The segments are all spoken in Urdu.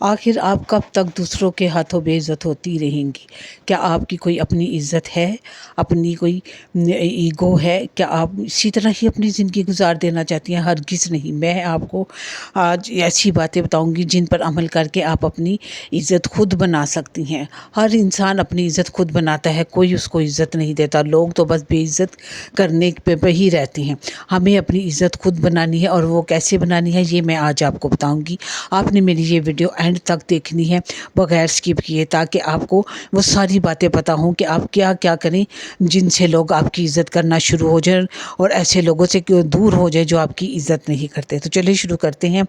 آخر آپ کب تک دوسروں کے ہاتھوں بے عزت ہوتی رہیں گی؟ کیا آپ کی کوئی اپنی عزت ہے؟ اپنی کوئی ایگو ہے؟ کیا آپ اسی طرح ہی اپنی زندگی گزار دینا چاہتی ہیں؟ ہرگز نہیں۔ میں آپ کو آج ایسی باتیں بتاؤں گی جن پر عمل کر کے آپ اپنی عزت خود بنا سکتی ہیں۔ ہر انسان اپنی عزت خود بناتا ہے، کوئی اس کو عزت نہیں دیتا۔ لوگ تو بس بے عزت کرنے پہ ہی رہتے ہیں۔ ہمیں اپنی عزت خود بنانی ہے، اور وہ کیسے بنانی ہے یہ میں آج آپ کو بتاؤں گی۔ آپ نے میری یہ ویڈیو اینڈ تک دیکھنی ہے بغیر اسکپ کیے، تاکہ آپ کو وہ ساری باتیں پتہ ہوں کہ آپ کیا کیا کریں جن سے لوگ آپ کی عزت کرنا شروع ہو جائیں، اور ایسے لوگوں سے دور ہو جائے جو آپ کی عزت نہیں کرتے۔ تو چلیے شروع کرتے ہیں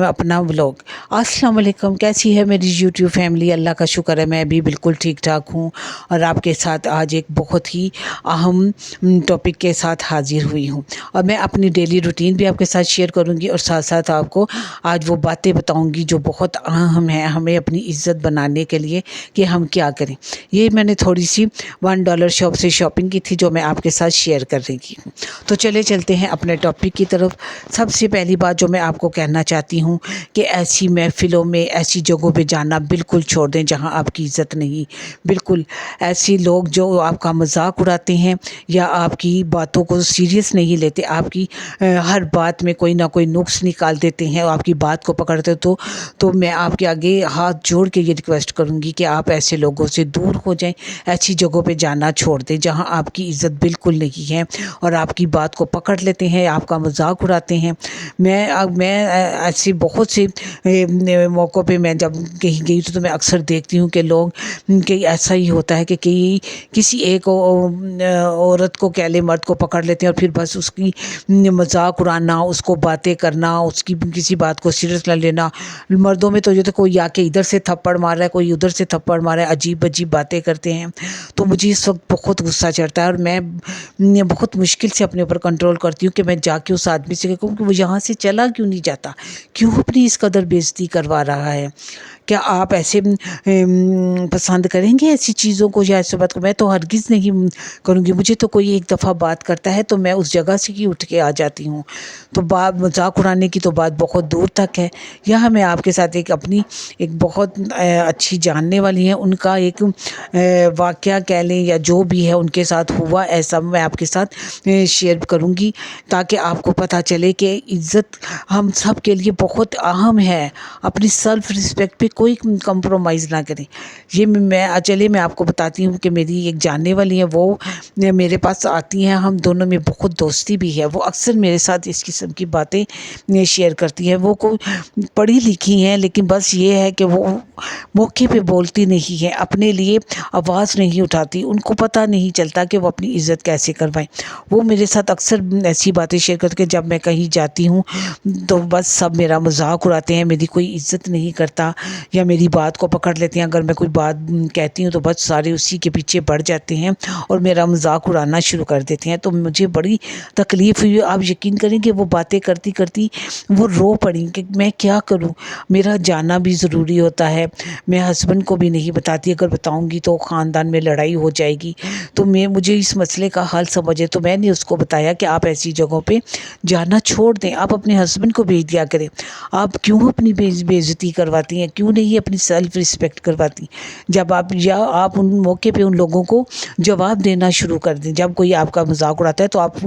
اپنا ولاگ۔ السلام علیکم، کیسی ہے میری یوٹیوب فیملی؟ اللہ کا شکر ہے میں بھی بالکل ٹھیک ٹھاک ہوں، اور آپ کے ساتھ آج ایک بہت ہی اہم ٹاپک کے ساتھ حاضر ہوئی ہوں، اور میں اپنی ڈیلی روٹین بھی آپ کے ساتھ شیئر کروں گی، اور ساتھ ساتھ آپ کو آج وہ باتیں بتاؤں گی جو بہت اہم ہیں ہمیں اپنی عزت بنانے کے لیے کہ ہم کیا کریں۔ یہ میں نے تھوڑی سی $1 شاپ سے شاپنگ کی تھی جو میں آپ کے ساتھ شیئر کر رہی ہوں۔ تو چلتے ہیں اپنے ٹاپک کی طرف۔ سب سے پہلی بات جو میں آپ کو کہنا چاہتی ہوں کہ ایسی محفلوں میں، ایسی جگہوں پہ جانا بالکل چھوڑ دیں جہاں آپ کی عزت نہیں۔ بالکل ایسے لوگ جو آپ کا مذاق اڑاتے ہیں یا آپ کی باتوں کو سیریس نہیں لیتے، آپ کی ہر بات میں کوئی نہ کوئی نقص نکال دیتے ہیں، آپ کی بات کو پکڑتے تو میں آپ کے آگے ہاتھ جوڑ کے یہ ریکویسٹ کروں گی کہ آپ ایسے لوگوں سے دور ہو جائیں، ایسی جگہوں پہ جانا چھوڑ دیں جہاں آپ کی عزت بالکل نہیں ہے اور آپ کی بات کو پکڑ لیتے ہیں، آپ کا مذاق اڑاتے ہیں۔ میں ایسی بہت سے موقعوں پہ میں جب کہیں گئی تو میں اکثر دیکھتی ہوں کہ لوگ کہ ایسا ہی ہوتا ہے کہ کسی ایک عورت کو کیلے مرد کو پکڑ لیتے ہیں، اور پھر بس اس کی مذاق اڑانا، اس کو باتیں کرنا، اس کی کسی بات کو سیریس نہ لینا۔ مردوں میں تو یہ تو کوئی آ کے ادھر سے تھپڑ مار رہا ہے، کوئی ادھر سے تھپڑ مار رہا ہے، عجیب عجیب باتیں کرتے ہیں۔ تو مجھے اس وقت بہت غصہ چڑھتا ہے، اور میں بہت مشکل سے اپنے اوپر کنٹرول کرتی ہوں کہ میں جا کے اس آدمی سے کہوں کہ وہ یہاں سے چلا کیوں نہیں جاتا، کیوں اپنی اس قدر بےعزتی کروا رہا ہے۔ کیا آپ ایسے پسند کریں گے ایسی چیزوں کو یا ایسے بات کو؟ میں تو ہرگز نہیں کروں گی۔ مجھے تو کوئی ایک دفعہ بات کرتا ہے تو میں اس جگہ سے ہی اٹھ کے آ جاتی ہوں۔ تو مذاق اڑانے کی تو بات بہت دور تک ہے۔ یہاں میں آپ کے ساتھ اپنی ایک بہت اچھی جاننے والی ہیں، ان کا ایک واقعہ کہہ لیں یا جو بھی ہے ان کے ساتھ ہوا، ایسا میں آپ کے ساتھ شیئر کروں گی تاکہ آپ کو پتہ چلے کہ عزت ہم سب کے لیے بہت اہم ہے۔ اپنی سیلف رسپیکٹ پہ کوئی کمپرومائز نہ کریں۔ یہ میں آپ کو بتاتی ہوں کہ میری ایک جاننے والی ہے، وہ میرے پاس آتی ہیں، ہم دونوں میں بہت دوستی بھی ہے۔ وہ اکثر میرے ساتھ اس قسم کی باتیں شیئر کرتی ہے۔ وہ پڑھی لکھی ہیں، لیکن بس یہ ہے کہ وہ موقع پہ بولتی نہیں ہے، اپنے لیے آواز نہیں اٹھاتی، ان کو پتہ نہیں چلتا کہ وہ اپنی عزت کیسے کروائیں۔ وہ میرے ساتھ اکثر ایسی باتیں شیئر کر کے جب میں کہیں جاتی ہوں تو بس سب میرا مذاق اڑاتے ہیں، میری کوئی عزت نہیں کرتا یا میری بات کو پکڑ لیتے ہیں۔ اگر میں کوئی بات کہتی ہوں تو بس سارے اسی کے پیچھے پڑ جاتے ہیں اور میرا مذاق اڑانا شروع کر دیتے ہیں۔ تو مجھے بڑی تکلیف ہوئی۔ آپ یقین کریں کہ وہ باتیں کرتی کرتی وہ رو پڑیں کہ میں کیا کروں، میرا جانا بھی ضروری ہوتا ہے۔ میں ہسبینڈ کو بھی نہیں بتاتی، اگر بتاؤں گی تو خاندان میں لڑائی ہو جائے گی۔ تو مجھے اس مسئلے کا حل سمجھے، تو میں نے اس کو بتایا کہ آپ ایسی جگہوں پہ جانا چھوڑ دیں، آپ اپنے ہسبینڈ کو بھیج دیا کریں۔ آپ کیوں اپنی بے عزتی کرواتی ہیں؟ کیوں نہیں اپنی سیلف رسپیکٹ کرواتی؟ جب آپ ان موقع پہ ان لوگوں کو جواب دینا شروع کر دیں، جب کوئی آپ کا مذاق اڑاتا ہے تو آپ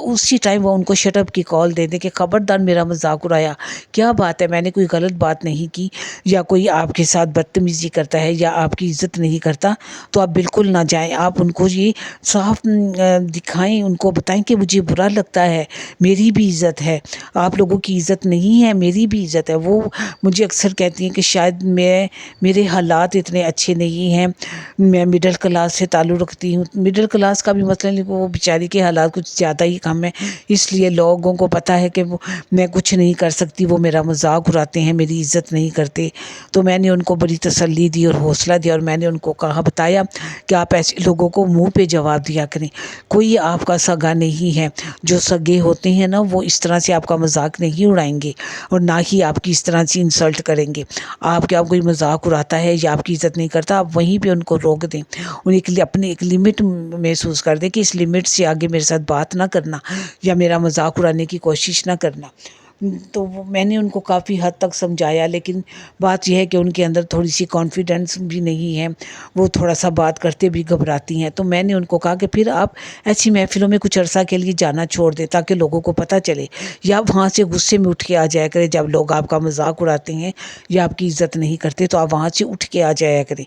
اسی ٹائم وہ ان کو شٹ اپ کی کال دے دیں کہ خبردار میرا مذاق اڑایا، کیا بات ہے، میں نے کوئی غلط بات نہیں کی، یا کوئی آپ کے ساتھ بدتمیزی کرتا ہے یا آپ کی عزت نہیں کرتا تو آپ بالکل نہ جائیں۔ آپ ان کو یہ صاف دکھائیں، ان کو بتائیں کہ مجھے برا لگتا ہے، میری بھی عزت ہے، آپ لوگوں کی عزت نہیں ہے، میری بھی عزت ہے۔ وہ مجھے اکثر کہتی ہیں کہ شاید میرے حالات اتنے اچھے نہیں ہیں، میں مڈل کلاس سے تعلق رکھتی ہوں۔ مڈل کلاس کا بھی مسئلہ نہیں، وہ بیچاری کے حالات کچھ زیادہ ہی کم ہیں، اس لیے لوگوں کو پتہ ہے کہ میں کچھ نہیں کر سکتی، وہ میرا مذاق اڑاتے ہیں، میری عزت نہیں کرتے۔ تو میں نے ان کو بڑی تسلی دی اور حوصلہ دیا، اور میں نے ان کو بتایا کہ آپ ایسے لوگوں کو منہ پہ جواب دیا کریں۔ کوئی آپ کا سگا نہیں ہے، جو سگے ہوتے ہیں نا وہ اس طرح سے آپ کا مذاق نہیں اڑائیں گے، اور نہ ہی آپ کی اس طرح سے انسلٹ کریں گے۔ آپ کیا کوئی مذاق اڑاتا ہے یا آپ کی عزت نہیں کرتا، آپ وہیں پہ ان کو روک دیں، انہیں کے لیے اپنی ایک لمٹ محسوس کر دیں کہ اس لمٹ سے آگے میرے ساتھ بات نہ کرنا یا میرا مذاق اڑانے کی کوشش نہ کرنا۔ تو میں نے ان کو کافی حد تک سمجھایا، لیکن بات یہ ہے کہ ان کے اندر تھوڑی سی کانفیڈنس بھی نہیں ہے، وہ تھوڑا سا بات کرتے بھی گھبراتی ہیں۔ تو میں نے ان کو کہا کہ پھر آپ ایسی محفلوں میں کچھ عرصہ کے لیے جانا چھوڑ دیں تاکہ لوگوں کو پتہ چلے، یا وہاں سے غصے میں اٹھ کے آ جایا کرے جب لوگ آپ کا مذاق اڑاتے ہیں یا آپ کی عزت نہیں کرتے، تو آپ وہاں سے اٹھ کے آ جایا کریں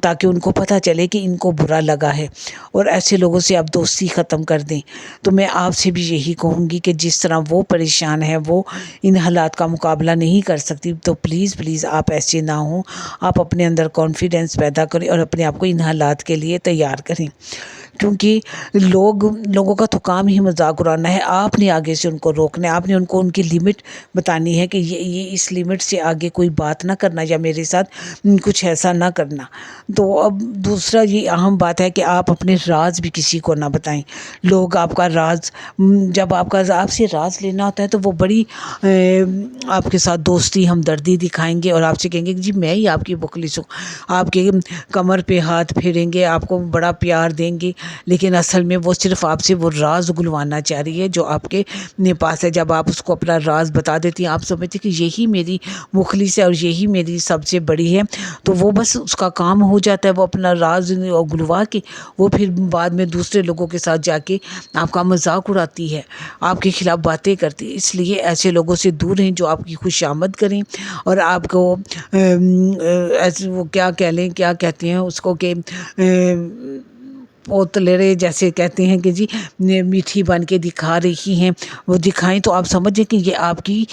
تاکہ ان کو پتہ چلے کہ ان کو برا لگا ہے، اور ایسے لوگوں سے آپ دوستی ختم کر دیں۔ تو میں آپ سے بھی یہی کہوں گی کہ جس طرح وہ پریشان ہے، وہ ان حالات کا مقابلہ نہیں کر سکتی، تو پلیز آپ ایسے نہ ہوں، آپ اپنے اندر کانفیڈنس پیدا کریں اور اپنے آپ کو ان حالات کے لیے تیار کریں، کیونکہ لوگوں کا تو کام ہی مذاق اڑانا ہے۔ آپ نے آگے سے ان کو روکنا ہے، آپ نے ان کو ان کی لمٹ بتانی ہے کہ یہ اس لمٹ سے آگے کوئی بات نہ کرنا یا میرے ساتھ کچھ ایسا نہ کرنا۔ تو اب دوسرا یہ اہم بات ہے کہ آپ اپنے راز بھی کسی کو نہ بتائیں۔ لوگ آپ کا راز، جب آپ سے راز لینا ہوتا ہے تو وہ بڑی آپ کے ساتھ دوستی ہمدردی دکھائیں گے اور آپ سے کہیں گے کہ جی میں ہی آپ کی مخلص ہوں، آپ کے کمر پہ ہاتھ پھیریں گے، آپ کو بڑا پیار دیں گے، لیکن اصل میں وہ صرف آپ سے وہ راز گلوانا چاہ رہی ہے جو آپ کے پاس ہے۔ جب آپ اس کو اپنا راز بتا دیتی ہیں، آپ سمجھتے کہ یہی میری مخلص ہے اور یہی میری سب سے بڑی ہے، تو وہ بس اس کا کام ہو جاتا ہے، وہ اپنا راز گلوا کے وہ پھر بعد میں دوسرے لوگوں کے ساتھ جا کے آپ کا مذاق اڑاتی ہے، آپ کے خلاف باتیں کرتی ہے۔ اس لیے ایسے لوگوں سے دور رہیں جو آپ کی خوش آمد کریں اور آپ کو ایسے وہ کیا کہتے ہیں اس کو کہ پوتلرے جیسے کہتے ہیں کہ جی میٹھی بن کے دکھا رہی ہیں، وہ دکھائیں تو آپ سمجھیں کہ یہ آپ کی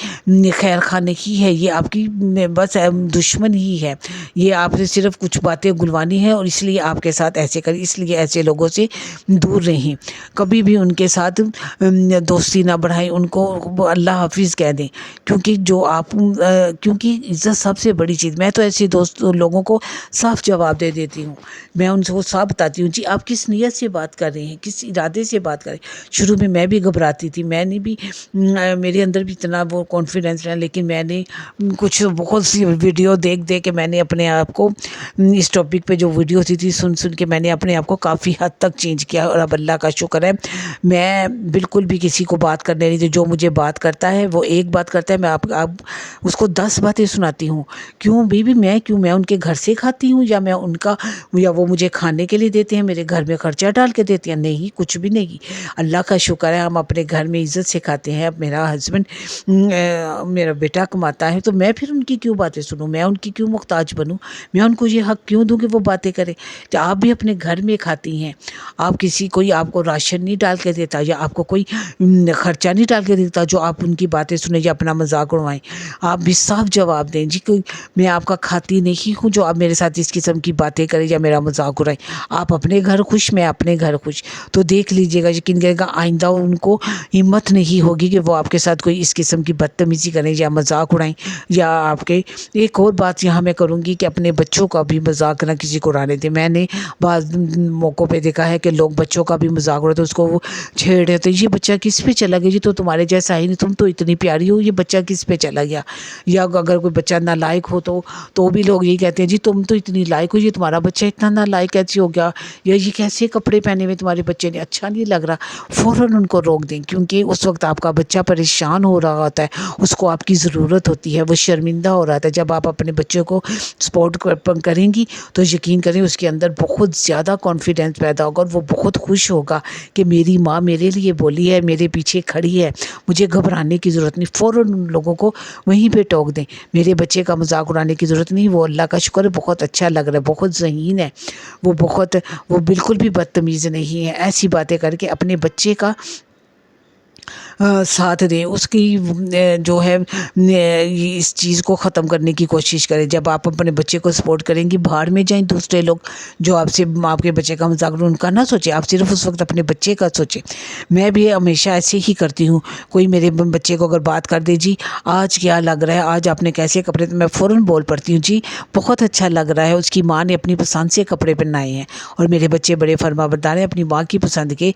خیر خواہ نہیں ہے، یہ آپ کی بس دشمن ہی ہے، یہ آپ سے صرف کچھ باتیں گلوانی ہے اور اس لیے آپ کے ساتھ ایسے کریں۔ اس لیے ایسے لوگوں سے دور رہیں، کبھی بھی ان کے ساتھ دوستی نہ بڑھائیں، ان کو اللہ حافظ کہہ دیں، کیونکہ عزت سب سے بڑی چیز۔ میں تو ایسے لوگوں کو صاف جواب دے دیتی ہوں، میں ان کو صاف بتاتی ہوں جی آپ کس نیت سے بات کر رہے ہیں، کس ارادے سے بات کر رہے ہیں۔ شروع میں بھی گھبراتی تھی، میرے اندر بھی اتنا وہ کانفیڈنس رہا، لیکن میں نے کچھ بہت سی ویڈیو دیکھ کے میں نے اپنے آپ کو اس ٹاپک پہ جو ویڈیو تھی سن کے میں نے اپنے آپ کو کافی حد تک چینج کیا، اور اب اللہ کا شکر ہے میں بالکل بھی کسی کو بات کرنے نہیں دیتی۔ جو مجھے بات کرتا ہے وہ ایک بات کرتا ہے، میں آپ اس کو 10 باتیں سناتی ہوں۔ کیوں میں ان کے گھر سے کھاتی ہوں یا وہ مجھے کھانے کے لیے دیتے ہیں، میرے گھر میں خرچہ ڈال کے دیتے ہیں؟ نہیں، کچھ بھی نہیں۔ اللہ کا شکر ہے ہم اپنے گھر میں عزت سے کھاتے ہیں۔ اب میرا ہسبینڈ میرا بیٹا کماتا ہے، تو میں پھر ان کی کیوں باتیں سنوں، میں ان کی کیوں محتاج بنوں، میں ان کو یہ حق کیوں دوں کہ وہ باتیں کریں؟ تو آپ بھی اپنے گھر میں کھاتی ہیں، کوئی آپ کو راشن نہیں ڈال کے دیتا یا آپ کو کوئی خرچہ نہیں ڈال کے دیتا جو آپ ان کی باتیں سنیں یا اپنا مذاق اڑوائیں؟ آپ بھی صاف جواب دیں جی میں آپ کا کھاتی نہیں ہوں جو آپ میرے ساتھ اس قسم کی باتیں کریں یا میرا مذاق اڑائیں۔ آپ اپنے گھر خوش، میں اپنے گھر خوش، تو دیکھ لیجئے گا، یقین کرے گا آئندہ ان کو ہمت نہیں ہوگی کہ وہ آپ کے ساتھ کوئی اس قسم کی بدتمیزی کریں یا مذاق اڑائیں یا آپ کے۔ ایک اور بات یہاں میں کروں گی کہ اپنے بچوں کا بھی مذاق نہ کسی کو اڑانے دیں۔ میں نے بعض موقعوں پہ دیکھا ہے کہ لوگ بچوں کا بھی مذاق اڑاتے، اس کو وہ چھیڑے تو یہ بچہ کس پہ چلا گیا، جی تو تمہارے جیسا ہی نہیں، تم تو اتنی پیاری ہو، یہ بچہ کس پہ چلا گیا؟ یا اگر کوئی بچہ نالائق ہو تو بھی لوگ یہی کہتے ہیں جی تم تو اتنی لائق ہو، یہ تمہارا بچہ اتنا نالائق کیسے ہو گیا، یا یہ کیسے کپڑے پہنے ہوئے تمہارے بچے نے، اچھا نہیں لگ رہا۔ فوراً ان کو روک دیں، کیونکہ اس وقت آپ کا بچہ پریشان ہو رہا ہوتا ہے، اس کو آپ کی ضرورت ہوتی ہے، وہ شرمندہ ہو رہا تھا۔ جب آپ اپنے بچے کو سپورٹ کریں گی تو یقین کریں اس کے اندر بہت زیادہ کانفیڈنس پیدا ہوگا اور وہ بہت خوش ہوگا کہ میری ماں میرے لیے بولی ہے، میرے پیچھے کھڑی ہے، مجھے گھبرانے کی ضرورت نہیں۔ فوراً ان لوگوں کو وہیں پہ ٹوک دیں، میرے بچے کا مذاق اڑانے کی ضرورت نہیں، وہ اللہ کا شکر ہے بہت اچھا لگ رہا ہے، بہت ذہین ہے، وہ بالکل بھی بدتمیز نہیں ہے۔ ایسی باتیں کر کے اپنے بچے کا ساتھ دیں، اس کی جو ہے اس چیز کو ختم کرنے کی کوشش کریں۔ جب آپ اپنے بچے کو سپورٹ کریں گی، باہر میں جائیں دوسرے لوگ جو آپ کے بچے کا مذاق ان کا نہ سوچیں، آپ صرف اس وقت اپنے بچے کا سوچیں۔ میں بھی ہمیشہ ایسے ہی کرتی ہوں، کوئی میرے بچے کو اگر بات کر دے جی آج کیا لگ رہا ہے، آج آپ نے کیسے کپڑے، تو میں فوراً بول پڑتی ہوں جی بہت اچھا لگ رہا ہے، اس کی ماں نے اپنی پسند سے کپڑے پہنائے ہیں، اور میرے بچے بڑے فرما بردار ہیں، اپنی ماں کی پسند کے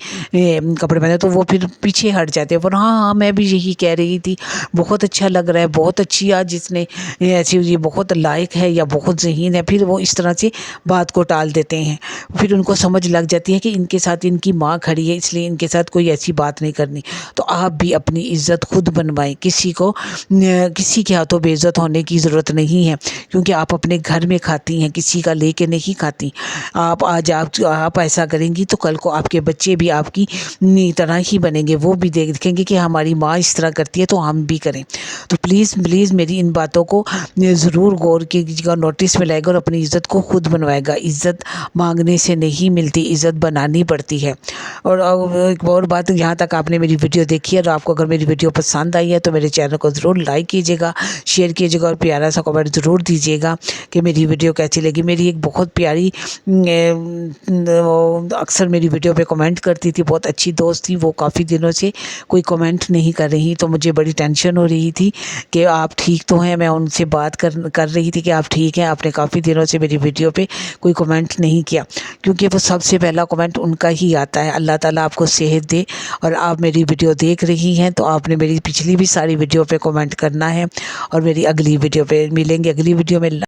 کپڑے پہنے، تو وہ پھر پیچھے ہٹ جاتے ہیں، اوپر. ہاں ہاں میں بھی یہی کہہ رہی تھی, بہت اچھا لگ رہا ہے, بہت اچھی آج جس نے ایسی, یہ بہت لائق ہے یا بہت ذہین ہے, پھر وہ اس طرح سے بات کو ٹال دیتے ہیں. پھر ان کو سمجھ لگ جاتی ہے کہ ان کے ساتھ ان کی ماں کھڑی ہے, اس لیے ان کے ساتھ کوئی ایسی بات نہیں کرنی. تو آپ بھی اپنی عزت خود بنوائیں, کسی کے ہاتھوں بے عزت ہونے کی ضرورت نہیں ہے, کیونکہ آپ اپنے گھر میں کھاتی ہیں, کسی کا لے کے نہیں کھاتی. آپ ایسا کریں گی تو کل کو آپ کے بچے بھی آپ کی طرح ہی بنیں گے, وہ بھی دیکھیں گے کہ ہماری ماں اس طرح کرتی ہے تو ہم بھی کریں. تو پلیز میری ان باتوں کو ضرور غور کیجیے گا, نوٹس میں لائے گا اور اپنی عزت کو خود بنوائے گا. عزت مانگنے سے نہیں ملتی, عزت بنانی پڑتی ہے. اور ایک اور بات, یہاں تک آپ نے میری ویڈیو دیکھی ہے, اور آپ کو اگر میری ویڈیو پسند آئی ہے تو میرے چینل کو ضرور لائک کیجیے گا, شیئر کیجیے گا, اور پیارا سا کمنٹ ضرور دیجیے گا کہ میری ویڈیو کیسی لگی. میری ایک بہت پیاری اکثر میری ویڈیو پہ کمنٹ کرتی تھی, بہت اچھی دوست تھی, وہ کافی دنوں سے کوئی کمنٹ نہیں کر رہی, تو مجھے بڑی ٹینشن ہو رہی تھی کہ آپ ٹھیک تو ہیں. میں ان سے بات کر رہی تھی کہ آپ ٹھیک ہیں, آپ نے کافی دنوں سے میری ویڈیو پہ کوئی کمنٹ نہیں کیا, کیونکہ وہ سب سے پہلا کمنٹ ان کا ہی آتا ہے. اللہ تعالیٰ آپ کو صحت دے, اور آپ میری ویڈیو دیکھ رہی ہیں تو آپ نے میری پچھلی بھی ساری ویڈیو پہ کمنٹ کرنا ہے, اور میری اگلی ویڈیو پہ ملیں گے, اگلی ویڈیو میں.